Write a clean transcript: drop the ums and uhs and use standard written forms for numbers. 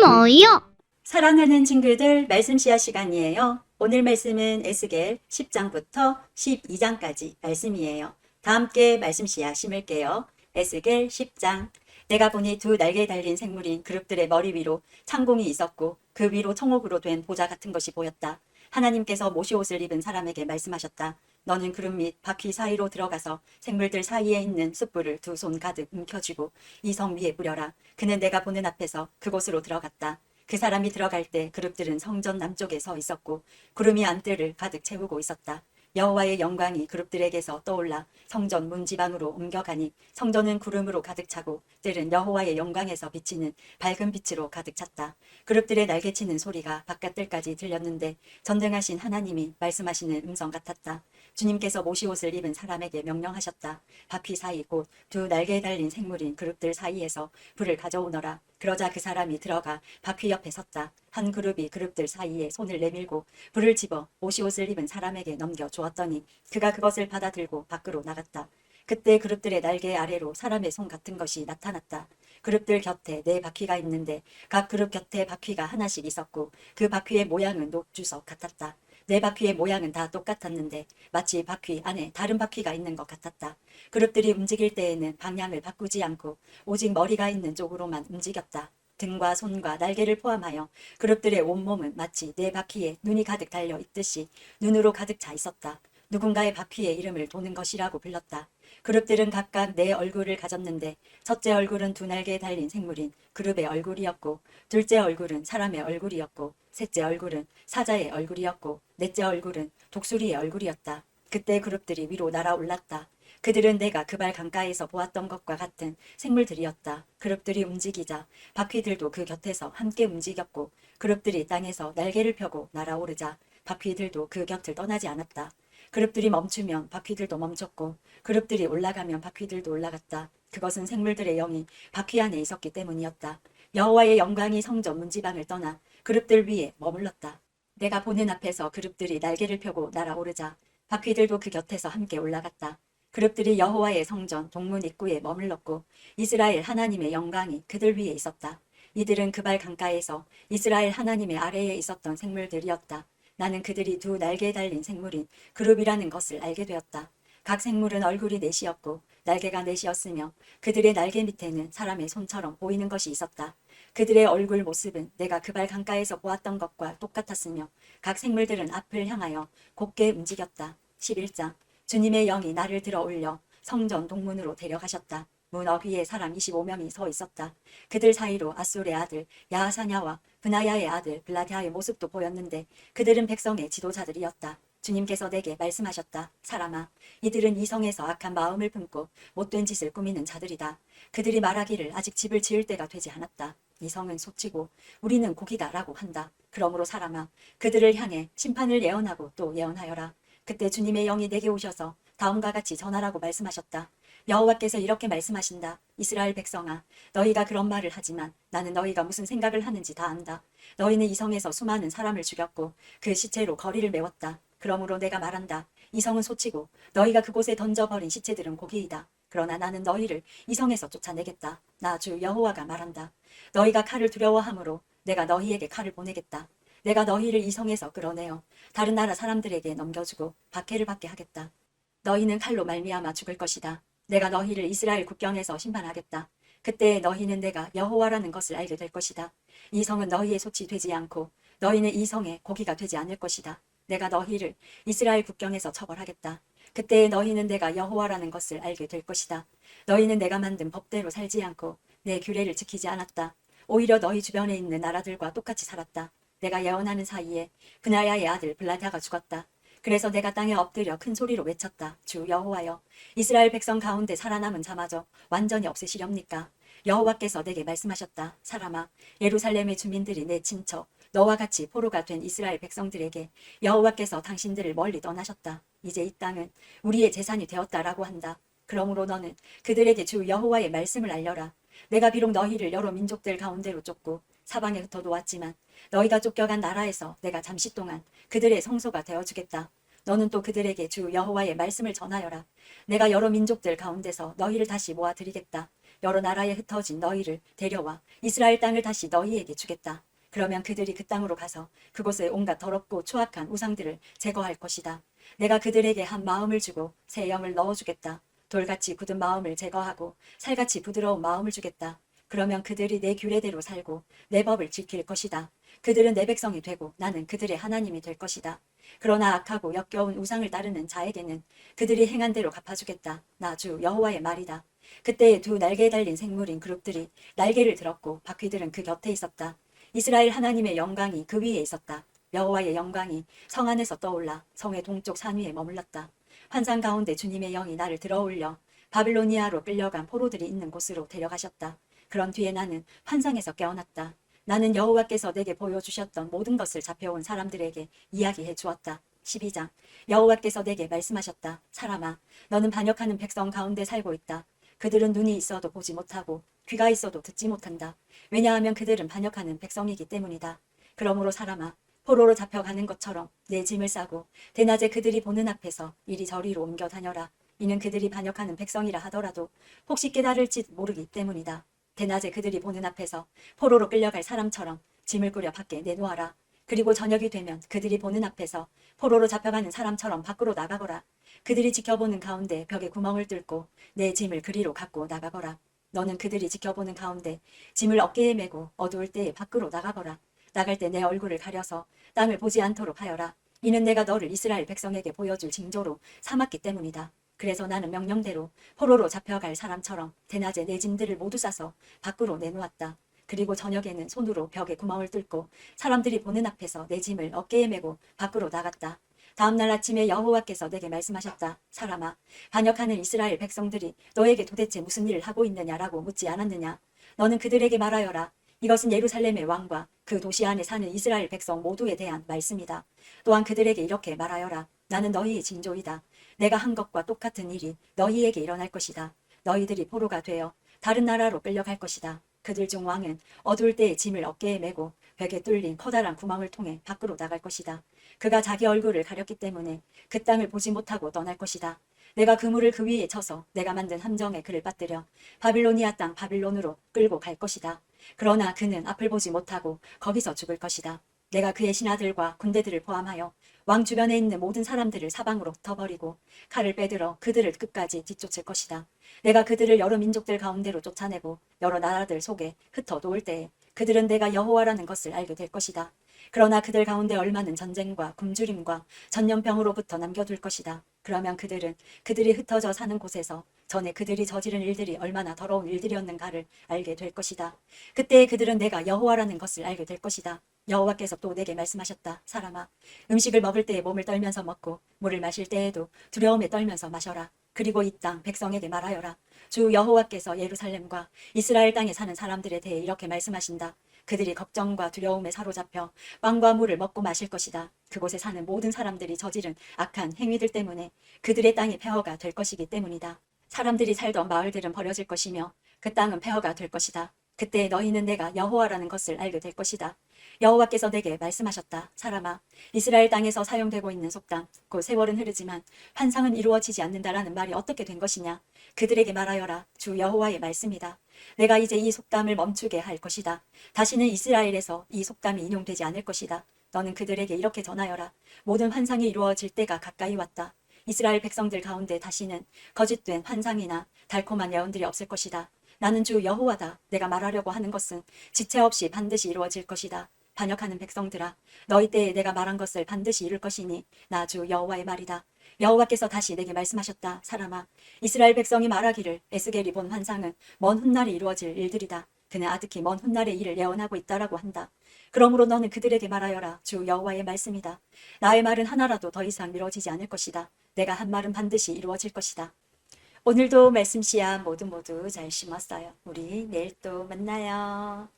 뭐요? 사랑하는 친구들, 말씀 씨앗 시간이에요. 오늘 말씀은 에스겔 10장부터 12장까지 말씀이에요. 다 함께 말씀 씨앗 심을게요. 에스겔 10장. 내가 보니 두 날개 달린 생물인 그룹들의 머리 위로 창공이 있었고 그 위로 청옥으로 된 보좌 같은 것이 보였다. 하나님께서 모시옷을 입은 사람에게 말씀하셨다. 너는 그룹 및 바퀴 사이로 들어가서 생물들 사이에 있는 숯불을 두 손 가득 움켜쥐고 이 성 위에 뿌려라. 그는 내가 보는 앞에서 그곳으로 들어갔다. 그 사람이 들어갈 때 그룹들은 성전 남쪽에 서 있었고 구름이 안뜰을 가득 채우고 있었다. 여호와의 영광이 그룹들에게서 떠올라 성전 문지방으로 옮겨가니 성전은 구름으로 가득 차고 뜰은 여호와의 영광에서 비치는 밝은 빛으로 가득 찼다. 그룹들의 날개치는 소리가 바깥뜰까지 들렸는데 전능하신 하나님이 말씀하시는 음성 같았다. 주님께서 모시옷을 입은 사람에게 명령하셨다. 바퀴 사이 곧 두 날개에 달린 생물인 그룹들 사이에서 불을 가져오너라. 그러자 그 사람이 들어가 바퀴 옆에 섰다. 한 그룹이 그룹들 사이에 손을 내밀고 불을 집어 모시옷을 입은 사람에게 넘겨 주었더니 그가 그것을 받아 들고 밖으로 나갔다. 그때 그룹들의 날개 아래로 사람의 손 같은 것이 나타났다. 그룹들 곁에 네 바퀴가 있는데 각 그룹 곁에 바퀴가 하나씩 있었고 그 바퀴의 모양은 녹주석 같았다. 네 바퀴의 모양은 다 똑같았는데 마치 바퀴 안에 다른 바퀴가 있는 것 같았다. 그룹들이 움직일 때에는 방향을 바꾸지 않고 오직 머리가 있는 쪽으로만 움직였다. 등과 손과 날개를 포함하여 그룹들의 온몸은 마치 네 바퀴에 눈이 가득 달려 있듯이 눈으로 가득 차 있었다. 누군가의 바퀴의 이름을 도는 것이라고 불렀다. 그룹들은 각각 네 얼굴을 가졌는데 첫째 얼굴은 두 날개에 달린 생물인 그룹의 얼굴이었고 둘째 얼굴은 사람의 얼굴이었고 셋째 얼굴은 사자의 얼굴이었고 넷째 얼굴은 독수리의 얼굴이었다. 그때 그룹들이 위로 날아올랐다. 그들은 내가 그발 강가에서 보았던 것과 같은 생물들이었다. 그룹들이 움직이자 바퀴들도 그 곁에서 함께 움직였고 그룹들이 땅에서 날개를 펴고 날아오르자 바퀴들도 그 곁을 떠나지 않았다. 그룹들이 멈추면 바퀴들도 멈췄고 그룹들이 올라가면 바퀴들도 올라갔다. 그것은 생물들의 영이 바퀴 안에 있었기 때문이었다. 여호와의 영광이 성전 문지방을 떠나 그룹들 위에 머물렀다. 내가 보는 앞에서 그룹들이 날개를 펴고 날아오르자 바퀴들도 그 곁에서 함께 올라갔다. 그룹들이 여호와의 성전 동문 입구에 머물렀고 이스라엘 하나님의 영광이 그들 위에 있었다. 이들은 그발 강가에서 이스라엘 하나님의 아래에 있었던 생물들이었다. 나는 그들이 두 날개에 달린 생물인 그룹이라는 것을 알게 되었다. 각 생물은 얼굴이 넷이었고 날개가 넷이었으며 그들의 날개 밑에는 사람의 손처럼 보이는 것이 있었다. 그들의 얼굴 모습은 내가 그발 강가에서 보았던 것과 똑같았으며 각 생물들은 앞을 향하여 곧게 움직였다. 11장. 주님의 영이 나를 들어 올려 성전 동문으로 데려가셨다. 문 어귀에 사람 25명이 서 있었다. 그들 사이로 아술의 아들 야하사냐와 브나야의 아들 블라디아의 모습도 보였는데 그들은 백성의 지도자들이었다. 주님께서 내게 말씀하셨다. 사람아, 이들은 이 성에서 악한 마음을 품고 못된 짓을 꾸미는 자들이다. 그들이 말하기를 아직 집을 지을 때가 되지 않았다. 이 성은 속치고 우리는 고기다라고 한다. 그러므로 사람아, 그들을 향해 심판을 예언하고 또 예언하여라. 그때 주님의 영이 내게 오셔서 다음과 같이 전하라고 말씀하셨다. 여호와께서 이렇게 말씀하신다. 이스라엘 백성아, 너희가 그런 말을 하지만 나는 너희가 무슨 생각을 하는지 다 안다. 너희는 이 성에서 수많은 사람을 죽였고 그 시체로 거리를 메웠다. 그러므로 내가 말한다. 이 성은 소치고 너희가 그곳에 던져버린 시체들은 고기이다. 그러나 나는 너희를 이 성에서 쫓아내겠다. 나 주 여호와가 말한다. 너희가 칼을 두려워하므로 내가 너희에게 칼을 보내겠다. 내가 너희를 이 성에서 끌어내어 다른 나라 사람들에게 넘겨주고 박해를 받게 하겠다. 너희는 칼로 말미암아 죽을 것이다. 내가 너희를 이스라엘 국경에서 심판하겠다. 그때 너희는 내가 여호와라는 것을 알게 될 것이다. 이 성은 너희의 솥이 되지 않고 너희는 이 성의 고기가 되지 않을 것이다. 내가 너희를 이스라엘 국경에서 처벌하겠다. 그때 너희는 내가 여호와라는 것을 알게 될 것이다. 너희는 내가 만든 법대로 살지 않고 내 규례를 지키지 않았다. 오히려 너희 주변에 있는 나라들과 똑같이 살았다. 내가 예언하는 사이에 브나야의 아들 블라디아가 죽었다. 그래서 내가 땅에 엎드려 큰 소리로 외쳤다. 주 여호와여, 이스라엘 백성 가운데 살아남은 자마저 완전히 없애시렵니까? 여호와께서 내게 말씀하셨다. 사람아, 예루살렘의 주민들이 내 친척 너와 같이 포로가 된 이스라엘 백성들에게 여호와께서 당신들을 멀리 떠나셨다. 이제 이 땅은 우리의 재산이 되었다라고 한다. 그러므로 너는 그들에게 주 여호와의 말씀을 알려라. 내가 비록 너희를 여러 민족들 가운데로 쫓고 사방에 흩어놓았지만 너희가 쫓겨간 나라에서 내가 잠시 동안 그들의 성소가 되어주겠다. 너는 또 그들에게 주 여호와의 말씀을 전하여라. 내가 여러 민족들 가운데서 너희를 다시 모아드리겠다. 여러 나라에 흩어진 너희를 데려와 이스라엘 땅을 다시 너희에게 주겠다. 그러면 그들이 그 땅으로 가서 그곳에 온갖 더럽고 추악한 우상들을 제거할 것이다. 내가 그들에게 한 마음을 주고 새 영을 넣어주겠다. 돌같이 굳은 마음을 제거하고 살같이 부드러운 마음을 주겠다. 그러면 그들이 내 규례대로 살고 내 법을 지킬 것이다. 그들은 내 백성이 되고 나는 그들의 하나님이 될 것이다. 그러나 악하고 역겨운 우상을 따르는 자에게는 그들이 행한 대로 갚아주겠다. 나 주 여호와의 말이다. 그때 두 날개에 달린 생물인 그룹들이 날개를 들었고 바퀴들은 그 곁에 있었다. 이스라엘 하나님의 영광이 그 위에 있었다. 여호와의 영광이 성 안에서 떠올라 성의 동쪽 산 위에 머물렀다. 환상 가운데 주님의 영이 나를 들어올려 바빌로니아로 끌려간 포로들이 있는 곳으로 데려가셨다. 그런 뒤에 나는 환상에서 깨어났다. 나는 여호와께서 내게 보여주셨던 모든 것을 잡혀온 사람들에게 이야기해 주었다. 12장. 여호와께서 내게 말씀하셨다. 사람아, 너는 반역하는 백성 가운데 살고 있다. 그들은 눈이 있어도 보지 못하고 귀가 있어도 듣지 못한다. 왜냐하면 그들은 반역하는 백성이기 때문이다. 그러므로 사람아, 포로로 잡혀가는 것처럼 내 짐을 싸고 대낮에 그들이 보는 앞에서 이리저리로 옮겨 다녀라. 이는 그들이 반역하는 백성이라 하더라도 혹시 깨달을지 모르기 때문이다. 대낮에 그들이 보는 앞에서 포로로 끌려갈 사람처럼 짐을 꾸려 밖에 내놓아라. 그리고 저녁이 되면 그들이 보는 앞에서 포로로 잡혀가는 사람처럼 밖으로 나가거라. 그들이 지켜보는 가운데 벽에 구멍을 뚫고 내 짐을 그리로 갖고 나가거라. 너는 그들이 지켜보는 가운데 짐을 어깨에 메고 어두울 때에 밖으로 나가거라. 나갈 때 내 얼굴을 가려서 땅을 보지 않도록 하여라. 이는 내가 너를 이스라엘 백성에게 보여줄 징조로 삼았기 때문이다. 그래서 나는 명령대로 포로로 잡혀갈 사람처럼 대낮에 내 짐들을 모두 싸서 밖으로 내놓았다. 그리고 저녁에는 손으로 벽에 구멍을 뚫고 사람들이 보는 앞에서 내 짐을 어깨에 메고 밖으로 나갔다. 다음날 아침에 여호와께서 내게 말씀하셨다. 사람아, 반역하는 이스라엘 백성들이 너에게 도대체 무슨 일을 하고 있느냐라고 묻지 않았느냐. 너는 그들에게 말하여라. 이것은 예루살렘의 왕과 그 도시 안에 사는 이스라엘 백성 모두에 대한 말씀이다. 또한 그들에게 이렇게 말하여라. 나는 너희의 징조이다. 내가 한 것과 똑같은 일이 너희에게 일어날 것이다. 너희들이 포로가 되어 다른 나라로 끌려갈 것이다. 그들 중 왕은 어두울 때에 짐을 어깨에 메고 벽에 뚫린 커다란 구멍을 통해 밖으로 나갈 것이다. 그가 자기 얼굴을 가렸기 때문에 그 땅을 보지 못하고 떠날 것이다. 내가 그물을 그 위에 쳐서 내가 만든 함정에 그를 빠뜨려 바빌로니아 땅 바빌론으로 끌고 갈 것이다. 그러나 그는 앞을 보지 못하고 거기서 죽을 것이다. 내가 그의 신하들과 군대들을 포함하여 왕 주변에 있는 모든 사람들을 사방으로 흩어버리고 칼을 빼들어 그들을 끝까지 뒤쫓을 것이다. 내가 그들을 여러 민족들 가운데로 쫓아내고 여러 나라들 속에 흩어놓을 때에 그들은 내가 여호와라는 것을 알게 될 것이다. 그러나 그들 가운데 얼마는 전쟁과 굶주림과 전염병으로부터 남겨둘 것이다. 그러면 그들은 그들이 흩어져 사는 곳에서 전에 그들이 저지른 일들이 얼마나 더러운 일들이었는가를 알게 될 것이다. 그때 그들은 내가 여호와라는 것을 알게 될 것이다. 여호와께서 또 내게 말씀하셨다. 사람아, 음식을 먹을 때에 몸을 떨면서 먹고 물을 마실 때에도 두려움에 떨면서 마셔라. 그리고 이 땅 백성에게 말하여라. 주 여호와께서 예루살렘과 이스라엘 땅에 사는 사람들에 대해 이렇게 말씀하신다. 그들이 걱정과 두려움에 사로잡혀 빵과 물을 먹고 마실 것이다. 그곳에 사는 모든 사람들이 저지른 악한 행위들 때문에 그들의 땅이 폐허가 될 것이기 때문이다. 사람들이 살던 마을들은 버려질 것이며 그 땅은 폐허가 될 것이다. 그때 너희는 내가 여호와라는 것을 알게 될 것이다. 여호와께서 내게 말씀하셨다. 사람아, 이스라엘 땅에서 사용되고 있는 속담, 곧 세월은 흐르지만 환상은 이루어지지 않는다라는 말이 어떻게 된 것이냐. 그들에게 말하여라. 주 여호와의 말씀이다. 내가 이제 이 속담을 멈추게 할 것이다. 다시는 이스라엘에서 이 속담이 인용되지 않을 것이다. 너는 그들에게 이렇게 전하여라. 모든 환상이 이루어질 때가 가까이 왔다. 이스라엘 백성들 가운데 다시는 거짓된 환상이나 달콤한 예언들이 없을 것이다. 나는 주 여호와다. 내가 말하려고 하는 것은 지체 없이 반드시 이루어질 것이다. 반역하는 백성들아, 너희 때에 내가 말한 것을 반드시 이룰 것이니 나 주 여호와의 말이다. 여호와께서 다시 내게 말씀하셨다. 사람아, 이스라엘 백성이 말하기를 에스겔이 본 환상은 먼 훗날에 이루어질 일들이다. 그는 아득히 먼 훗날의 일을 예언하고 있다라고 한다. 그러므로 너는 그들에게 말하여라. 주 여호와의 말씀이다. 나의 말은 하나라도 더 이상 이루어지지 않을 것이다. 내가 한 말은 반드시 이루어질 것이다. 오늘도 말씀 씨앗 모두 잘 심었어요. 우리 내일 또 만나요.